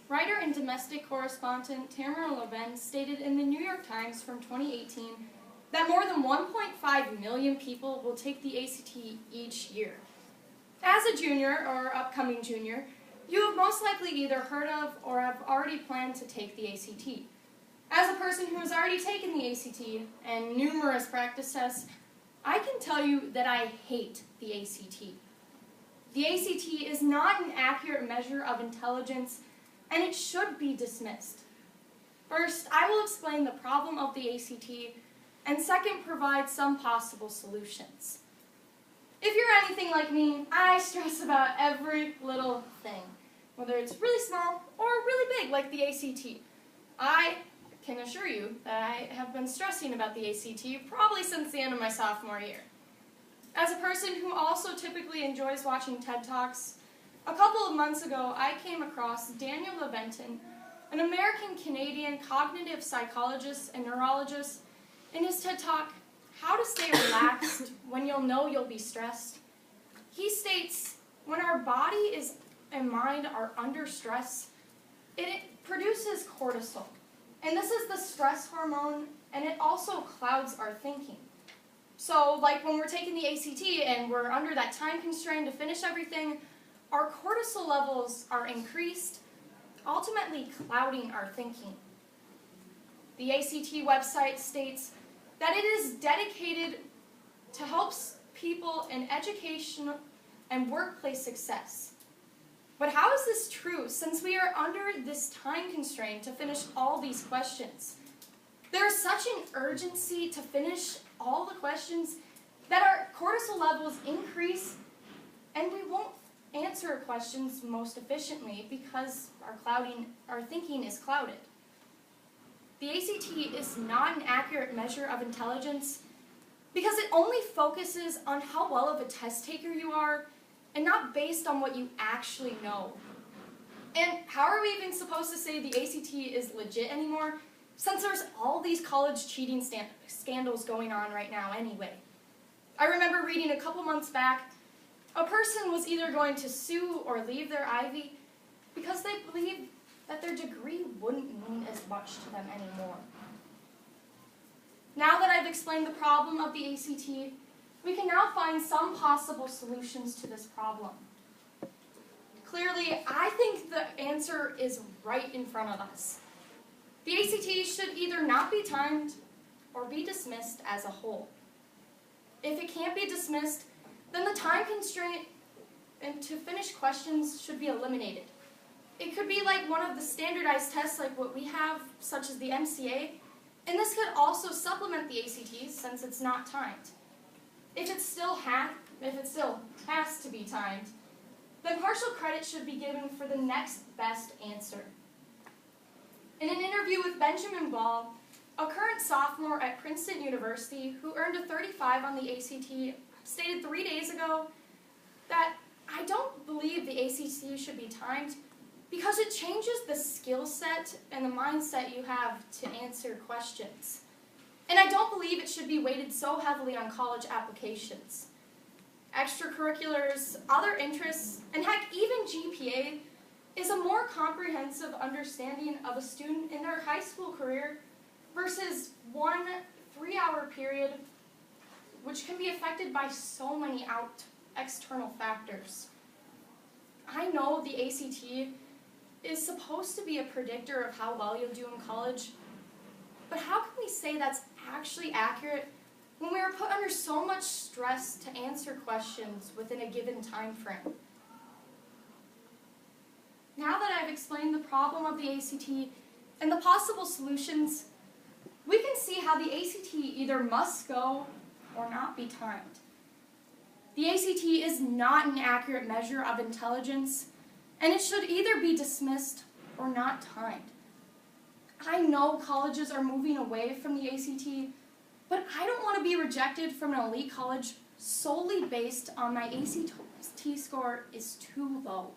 Writer and domestic correspondent Tamara Levin stated in the New York Times from 2018 that more than 1.5 million people will take the ACT each year. As a junior or upcoming junior, you have most likely either heard of or have already planned to take the ACT. As a person who has already taken the ACT and numerous practice tests, I can tell you that I hate the ACT. The ACT is not an accurate measure of intelligence, and it should be dismissed. First, I will explain the problem of the ACT, and second, provide some possible solutions. If you're anything like me, I stress about every little thing, whether it's really small or really big like the ACT. I can assure you that I have been stressing about the ACT probably since the end of my sophomore year. As a person who also typically enjoys watching TED Talks, a couple of months ago I came across Daniel Leventon, an American-Canadian cognitive psychologist and neurologist, in his TED Talk, How to Stay Relaxed When You'll Know You'll Be Stressed. He states, when our body and mind are under stress, it produces cortisol. And this is the stress hormone, and it also clouds our thinking. So, like when we're taking the ACT and we're under that time constraint to finish everything, our cortisol levels are increased, ultimately clouding our thinking. The ACT website states that it is dedicated to help people in education and workplace success. But how is this true, since we are under this time constraint to finish all these questions? There is such an urgency to finish all the questions that our cortisol levels increase, and we won't answer questions most efficiently because our thinking is clouded. The ACT is not an accurate measure of intelligence because it only focuses on how well of a test taker you are and not based on what you actually know. And how are we even supposed to say the ACT is legit anymore, since there's all these college cheating scandals going on right now anyway? I remember reading a couple months back, a person was either going to sue or leave their Ivy because they believed that their degree wouldn't mean as much to them anymore. Now that I've explained the problem of the ACT, we can now find some possible solutions to this problem. Clearly, I think the answer is right in front of us. The ACT should either not be timed or be dismissed as a whole. If it can't be dismissed, then the time constraint and to finish questions should be eliminated. It could be like one of the standardized tests like what we have, such as the MCA, and this could also supplement the ACTs since it's not timed. If it still has to be timed, then partial credit should be given for the next best answer. In an interview with Benjamin Ball, a current sophomore at Princeton University who earned a 35 on the ACT, stated 3 days ago that I don't believe the ACT should be timed because it changes the skill set and the mindset you have to answer questions. And I don't believe it should be weighted so heavily on college applications. Extracurriculars, other interests, and heck, even GPA is a more comprehensive understanding of a student in their high school career versus one 3-hour period, which can be affected by so many external factors. I know the ACT is supposed to be a predictor of how well you'll do in college, but how can we say that's actually accurate when we are put under so much stress to answer questions within a given time frame? Now that I've explained the problem of the ACT and the possible solutions, we can see how the ACT either must go or not be timed. The ACT is not an accurate measure of intelligence, and it should either be dismissed or not timed. I know colleges are moving away from the ACT, but I don't want to be rejected from an elite college solely based on my ACT score is too low.